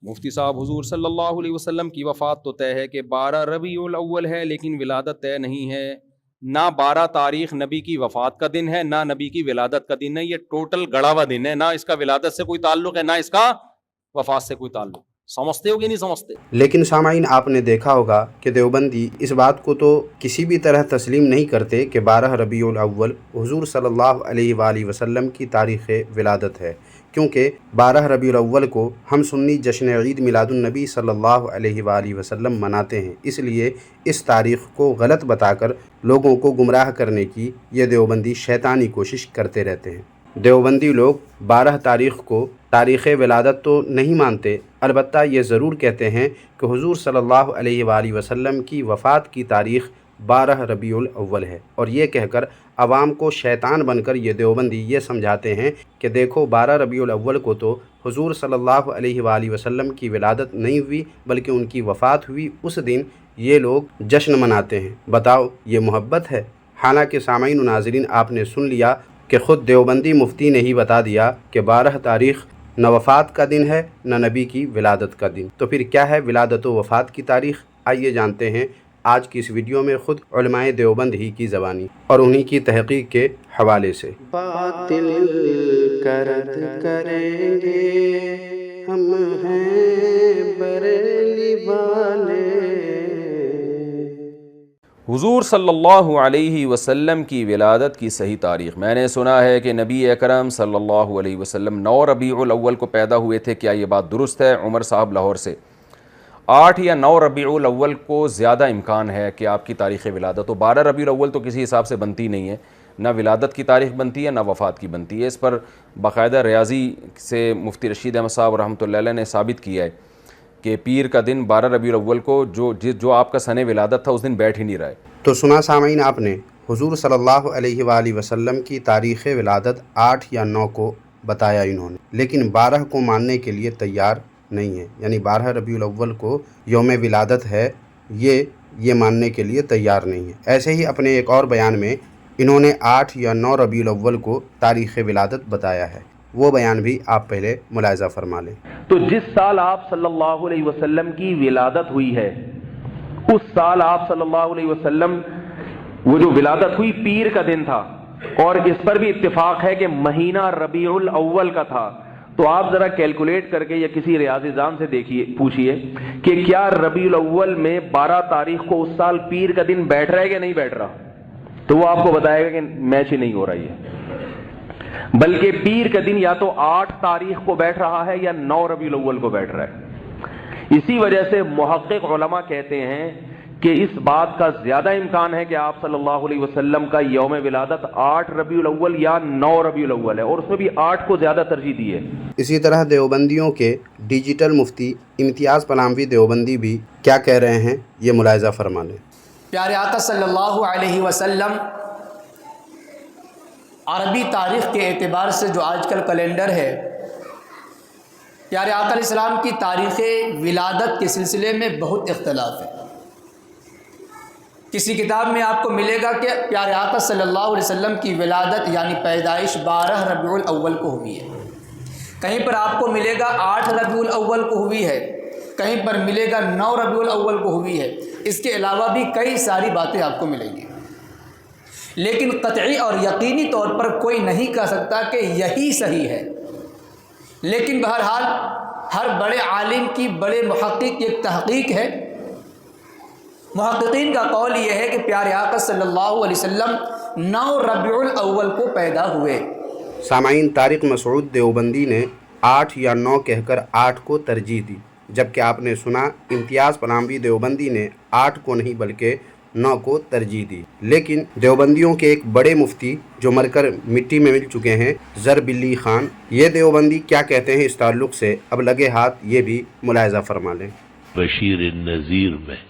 مفتی صاحب حضور صلی اللہ علیہ وسلم کی وفات تو طے ہے کہ 12 ربیع الاول ہے، لیکن ولادت طے نہیں ہے. نہ 12 تاریخ نبی کی وفات کا دن ہے، نہ نبی کی ولادت کا دن ہے. یہ ٹوٹل گڑا ہوا دن ہے، نہ اس کا ولادت سے کوئی تعلق ہے، نہ اس کا وفات سے کوئی تعلق. سمجھتے ہو کہ نہیں سمجھتے؟ لیکن سامعین، آپ نے دیکھا ہوگا کہ دیوبندی اس بات کو تو کسی بھی طرح تسلیم نہیں کرتے کہ 12 ربیع الاول حضور صلی اللہ علیہ وآلہ وسلم کی تاریخ ولادت ہے، کیونکہ 12 ربیع الاول کو ہم سنی جشن عید میلاد النبی صلی اللہ علیہ وآلہ وسلم مناتے ہیں. اس لیے اس تاریخ کو غلط بتا کر لوگوں کو گمراہ کرنے کی یہ دیوبندی شیطانی کوشش کرتے رہتے ہیں. دیوبندی لوگ 12 تاریخ کو تاریخ ولادت تو نہیں مانتے، البتہ یہ ضرور کہتے ہیں کہ حضور صلی اللہ علیہ وآلہ وسلم کی وفات کی تاریخ 12 ربیع الاول ہے، اور یہ کہہ کر عوام کو شیطان بن کر یہ دیوبندی یہ سمجھاتے ہیں کہ دیکھو 12 ربیع الاول کو تو حضور صلی اللہ علیہ وآلہ وسلم کی ولادت نہیں ہوئی بلکہ ان کی وفات ہوئی، اس دن یہ لوگ جشن مناتے ہیں. بتاؤ یہ محبت ہے؟ حالانکہ سامعین و ناظرین، آپ نے سن لیا کہ خود دیوبندی مفتی نے ہی بتا دیا کہ 12 تاریخ نہ وفات کا دن ہے نہ نبی کی ولادت کا دن. تو پھر کیا ہے ولادت و وفات کی تاریخ؟ آئیے جانتے ہیں آج کی اس ویڈیو میں خود علماء دیوبند ہی کی زبانی اور انہی کی تحقیق کے حوالے سے. باطل کا رد کریں گے ہم ہیں بریلی والے. حضور صلی اللہ علیہ وسلم کی ولادت کی صحیح تاریخ. میں نے سنا ہے کہ نبی اکرم صلی اللہ علیہ وسلم 9 ربیع الاول کو پیدا ہوئے تھے. کیا یہ بات درست ہے؟ عمر صاحب لاہور سے. 8 یا 9 ربیع الاول کو زیادہ امکان ہے کہ آپ کی تاریخ ولادت ہو. 12 ربیع الاول تو کسی حساب سے بنتی نہیں ہے، نہ ولادت کی تاریخ بنتی ہے نہ وفات کی بنتی ہے. اس پر باقاعدہ ریاضی سے مفتی رشید احمد صاحب رحمۃ اللہ علیہ نے ثابت کیا ہے کہ پیر کا دن 12 ربیع الاول کو جو آپ کا سن ولادت تھا اس دن بیٹھ ہی نہیں رہا ہے. تو سنا سامعین آپ نے، حضور صلی اللہ علیہ وآلہ وسلم کی تاریخ ولادت 8 یا 9 کو بتایا انہوں نے، لیکن 12 کو ماننے کے لیے تیار نہیں ہے. یعنی 12 ربیع الاول کو یوم ولادت ہے، یہ ماننے کے لیے تیار نہیں ہے. ایسے ہی اپنے ایک اور بیان میں انہوں نے 8 یا 9 ربیع الاول کو تاریخ ولادت بتایا ہے. وہ بیان بھی آپ پہلے ملاحظہ فرما لیں. تو جس سال آپ صلی اللہ علیہ وسلم کی ولادت ہوئی ہے، اس سال آپ صلی اللہ علیہ وسلم وہ جو ولادت ہوئی پیر کا دن تھا، اور اس پر بھی اتفاق ہے کہ مہینہ ربیع الاول کا تھا. تو آپ ذرا کیلکولیٹ کر کے یا کسی ریاضی دان سے دیکھیے، پوچھئے کہ کیا ربیع الاول میں 12 تاریخ کو اس سال پیر کا دن بیٹھ رہا ہے کہ نہیں بیٹھ رہا؟ تو وہ آپ کو بتائے گا کہ میچ ہی نہیں ہو رہا ہے، بلکہ پیر کا دن یا تو 8 تاریخ کو بیٹھ رہا ہے یا 9 ربیع الاول کو بیٹھ رہا ہے. اسی وجہ سے محقق علماء کہتے ہیں کہ اس بات کا زیادہ امکان ہے کہ آپ صلی اللہ علیہ وسلم کا یوم ولادت 8 ربیع الاول یا 9 ربیع الاول ہے، اور اس میں بھی 8 کو زیادہ ترجیح دی ہے. اسی طرح دیوبندیوں کے ڈیجیٹل مفتی امتیاز پلاموی دیوبندی بھی کیا کہہ رہے ہیں، یہ ملاحظہ فرما لیں. پیارے آقا صلی اللہ علیہ وسلم عربی تاریخ کے اعتبار سے جو آج کل کیلنڈر ہے، پیارے آقا علیہ السلام کی تاریخ ولادت کے سلسلے میں بہت اختلاف ہے. کسی کتاب میں آپ کو ملے گا کہ پیارے آقا صلی اللہ علیہ وسلم کی ولادت یعنی پیدائش 12 ربیع الاول کو ہوئی ہے، کہیں پر آپ کو ملے گا 8 ربیع الاول کو ہوئی ہے، کہیں پر ملے گا 9 ربیع الاول کو ہوئی ہے. اس کے علاوہ بھی کئی ساری باتیں آپ کو ملیں گی، لیکن قطعی اور یقینی طور پر کوئی نہیں کہہ سکتا کہ یہی صحیح ہے. لیکن بہرحال ہر بڑے عالم کی، بڑے محقق کی ایک تحقیق ہے. محققین کا قول یہ ہے کہ پیارے آقا صلی اللہ علیہ وسلم 9 ربیع الاول کو پیدا ہوئے. سامعین، طارق مسعود دیوبندی نے 8 یا 9 کہہ کر 8 کو ترجیح دی، جبکہ آپ نے سنا امتیاز پلاموی دیوبندی نے 8 کو نہیں بلکہ 9 کو ترجیح دی. لیکن دیوبندیوں کے ایک بڑے مفتی جو مر کر مٹی میں مل چکے ہیں، زر بلی خان، یہ دیوبندی کیا کہتے ہیں اس تعلق سے، اب لگے ہاتھ یہ بھی ملاحظہ فرما لیں. بشیر النذیر میں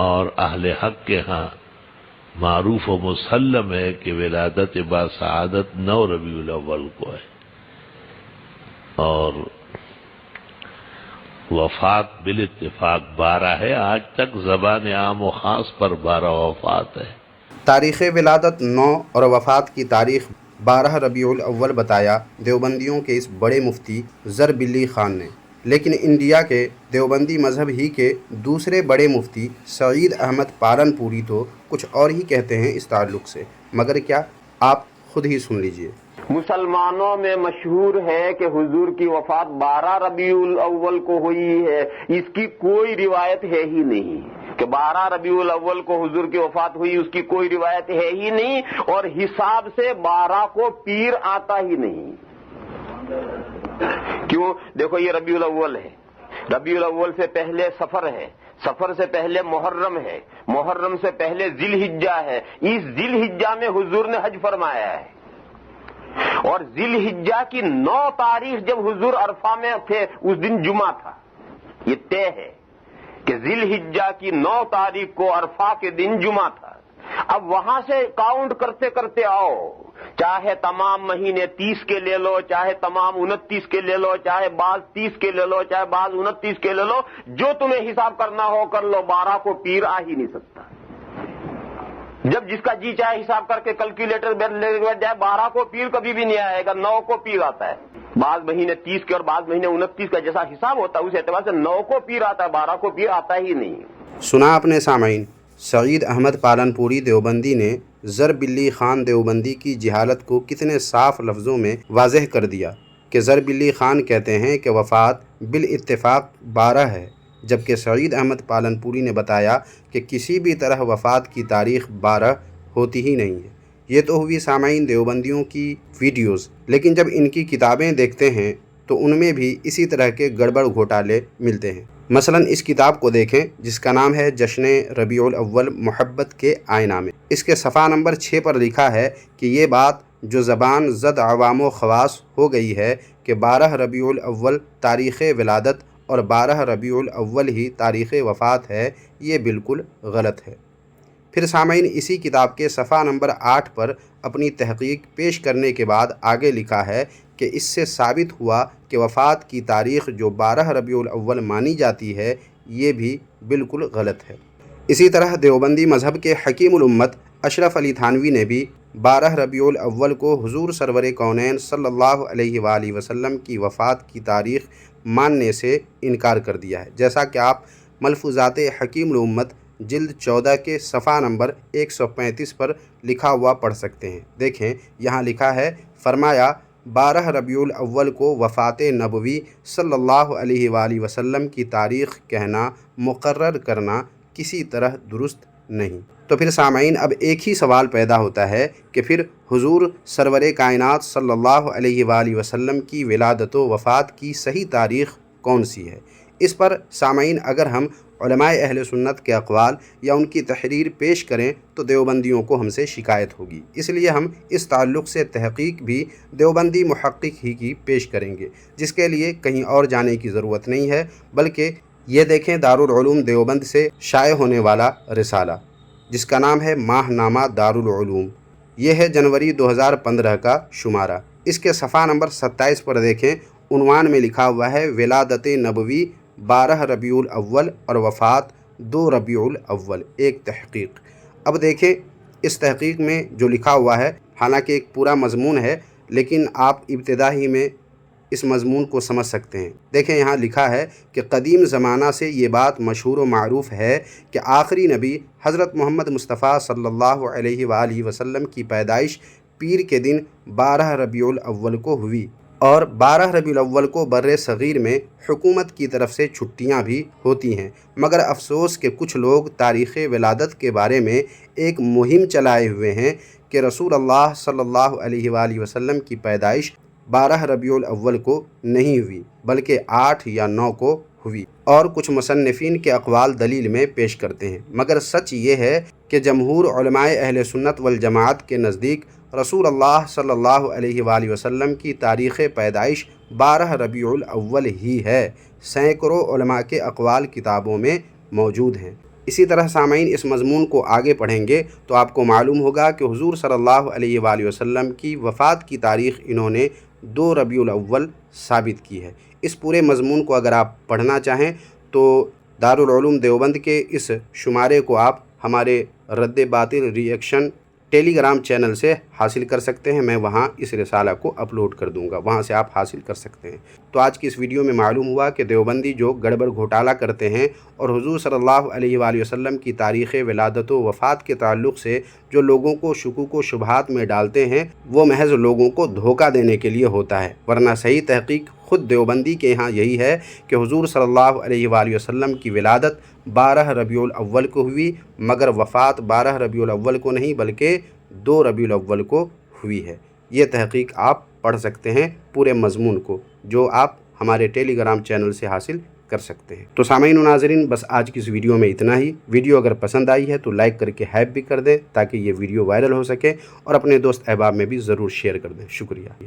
اور اہل حق کے ہاں معروف و مسلم ہے کہ ولادت باسعادت 9 ربیع الاول کو ہے، اور وفات بالاتفاق 12 ہے. آج تک زبان عام و خاص پر 12 وفات ہے. تاریخ ولادت 9 اور وفات کی تاریخ 12 रबीउल अव्वल बताया देवबंदियों के इस बड़े मुफ्ती ज़र बिल्ली ख़ान ने। लेकिन इंडिया के देवबंदी मज़हब ही के दूसरे बड़े मुफ्ती सईद अहमद पालनपुरी तो कुछ और ही कहते हैं इस ताल्लुक़ से, मगर क्या, आप खुद ही सुन लीजिए। मुसलमानों में मशहूर है कि हुजूर की वफात 12 रबीउल अव्वल को हुई है। इसकी कोई रिवायत है ही नहीं कि 12 रबीउल अव्वल को हुजूर की वफात हुई, उसकी कोई रिवायत है ही नहीं। और हिसाब से 12 को पीर आता ही नहीं। क्यों? देखो, ये रबीउल अव्वल है, रबीउल अव्वल से पहले सफर है, सफर से पहले मुहर्रम है, मुहर्रम से पहले जिलहिज्जा है। इस जिलहिज्जा में हुजूर ने हज फरमाया है। और जिलहिज्जा की 9 तारीख जब हुजूर अरफा में थे, उस दिन जुमा था। ये तय है कि जिलहिज्जा की 9 तारीख को अरफा के दिन जुमा था। अब वहां से काउंट करते करते आओ, चाहे तमाम महीने 30 के ले लो, चाहे तमाम 29 के ले लो, चाहे बाज 30 के ले लो, चाहे बाज 29 के ले लो, जो तुम्हें हिसाब करना हो कर लो। 12 को पीर आ ही नहीं सकता। जब जिसका जी चाहे हिसाब करके कैलकुलेटर बैठ जाए, 12 को पीर कभी भी नहीं आएगा, 9 को पीर आता है। बाज महीने 30 के और बाज महीने 29 का जैसा हिसाब होता है, उस एतबार से 9 को पीर आता है, 12 को पीर आता ही नहीं। सुना आपने सामाईन, सईद अहमद पालनपुरी देवबंदी ने ज़र बिल्ली ख़ान देवबंदी की जहालत को कितने साफ लफ्ज़ों में वाज़ेह कर दिया कि ज़र बिल्ली ख़ान कहते हैं कि वफ़ात बिल इत्तिफ़ाक़ 12 है, जबकि सईद अहमद पालनपुरी ने बताया कि किसी भी तरह वफ़ात की तारीख़ 12 होती ही नहीं है। ये तो हुई सामाईन देवबंदियों की वीडियोज़, लेकिन जब इनकी किताबें देखते हैं तो उनमें भी इसी तरह के गड़बड़ घोटाले मिलते हैं। मसलन इस किताब को देखें जिसका नाम है जश्न रबीउल अव्वल मोहब्बत के आयनामे। इसके सफ़ा नंबर 6 पर लिखा है कि ये बात जो ज़बान ज़द अवाम ख़वास हो गई है कि 12 रबीउल अव्वल तारीख़ विलादत और 12 रबीउल अव्वल ही तारीख़ वफ़ात है, ये बिल्कुल गलत है। फिर सामाईन इसी किताब के सफ़ा नंबर 8 पर अपनी तहक़ीक़ पेश करने के बाद आगे लिखा है कि इससे साबित हुआ कि वफ़ात की तारीख़ जो 12 रबीउल अव्वल मानी जाती है, ये भी बिल्कुल गलत है। इसी तरह देवबंदी मज़हब के हकीमुल उम्मत अशरफ अली थानवी ने भी 12 रबीउल अव्वल को हुज़ूर सरवर कौनैन सल्लल्लाहु अलैहि वसल्लम की वफ़ात की तारीख़ मानने से इनकार कर दिया है, जैसा कि आप मलफूज़ात हकीमुल उम्मत जिल्द 14 के सफ़ा नंबर 135 पर लिखा हुआ पढ़ सकते हैं। देखें, यहाँ लिखा है, फरमाया 12 रबीउल अव्वल को वफ़ात नबवी सल्लल्लाहु अलैहि वसल्लम की तारीख़ कहना, मुकर्रर करना किसी तरह दुरुस्त नहीं। तो फिर सामाईन अब एक ही सवाल पैदा होता है कि फिर हुजूर सरवर कायनात सल्लल्लाहु अलैहि वसल्लम की विलादत व वफ़ात की सही तारीख़ कौन सी है? इस पर सामाईन अगर हम उलमाए अहले सुन्नत के अक़वाल या उनकी तहरीर पेश करें तो देवबंदियों को हमसे शिकायत होगी। इसलिए हम इस ताल्लुक़ से तहक़ीक़ भी देवबंदी मुहक़्क़िक़ ही की पेश करेंगे, जिसके लिए कहीं और जाने की ज़रूरत नहीं है, बल्कि ये देखें दारुल उलूम देवबंद से शाये होने वाला रिसाला जिसका नाम है माहनामा दारुल उलूम। ये है जनवरी 2015 का शुमारा। इसके सफ़ा नंबर 27 पर देखें, उन्वान में लिखा हुआ है विलादत नबवी 12 रबीउल अव्वल और वफ़ात 2 रबीउल अव्वल, एक तहक़ीक़। अब देखें इस तहक़ीक़ में जो लिखा हुआ है, हालांकि एक पूरा मज़मून है, लेकिन आप इब्तिदा ही में इस मज़मून को समझ सकते हैं। देखें, यहाँ लिखा है कि कदीम ज़माना से ये बात मशहूर व मारूफ़ है कि आखिरी नबी हज़रत मोहम्मद मुस्तफ़ा सल्लल्लाहु अलैहि वसल्लम की पैदाइश पीर के दिन 12 रबीउल अव्वल को हुई और 12 रबीउल अव्वल को बर्रे सग़ीर में हुकूमत की तरफ से छुट्टियां भी होती हैं। मगर अफसोस कि कुछ लोग तारीख़ विलादत के बारे में एक मुहिम चलाए हुए हैं कि रसूल अल्लाह सल्लल्लाहु अलैहि वसल्लम की पैदाइश 12 रबीउल अव्वल को नहीं हुई बल्कि 8 या 9 को हुई, और कुछ मुसन्निफ़ीन के अक़वाल दलील में पेश करते हैं। मगर सच ये है कि जमहूर उलमाए अहले सुन्नत वल जमात के नज़दीक रसूल अल्लाह सल्लल्लाहु अलैहि वसल्लम की तारीख़ पैदाइश 12 रबीउल अव्वल ही है। सैकड़ों उलमा के अक़वाल किताबों में मौजूद हैं। इसी तरह सामाईन इस मज़मून को आगे पढ़ेंगे तो आपको मालूम होगा कि हुज़ूर सल्लल्लाहु अलैहि वसल्लम की वफ़ात की तारीख़ इन्होंने 2 रबीउल अव्वल साबित की है। इस पूरे मज़मून को अगर आप पढ़ना चाहें तो दारुल उलूम देवबंद के इस शुमारे को आप हमारे रद्द बातिल रिएक्शन टेलीग्राम चैनल से हासिल कर सकते हैं। मैं वहाँ इस रिसाला को अपलोड कर दूँगा, वहाँ से आप हासिल कर सकते हैं। तो आज की इस वीडियो में मालूम हुआ कि देवबंदी जो गड़बड़ घोटाला करते हैं और हुजूर सल्लल्लाहु अलैहि वसल्लम की तारीख़ विलादत व वफ़ात के ताल्लुक़ से जो लोगों को शुकूक व शुबहात में डालते हैं, वो महज़ लोगों को धोखा देने के लिए होता है, वरना सही तहक़ीक़ ख़ुद देवबंदी के यहाँ यही है कि हुजूर सल्लल्लाहु अलैहि वसल्लम की विलादत 12 रबीउल अव्वल को हुई, मगर वफ़ात 12 रबीउल अव्वल को नहीं बल्कि 2 रबीउल अव्वल को हुई है। ये तहक़ीक़ आप पढ़ सकते हैं पूरे मज़मून को, जो आप हमारे टेलीग्राम चैनल से हासिल कर सकते हैं। तो सामीन व नाज़रीन, बस आज की इस वीडियो में इतना ही। वीडियो अगर पसंद आई है तो लाइक करके हाइप भी कर दें ताकि ये वीडियो वायरल हो सके, और अपने दोस्त अहबाब में भी ज़रूर शेयर कर दें। शुक्रिया।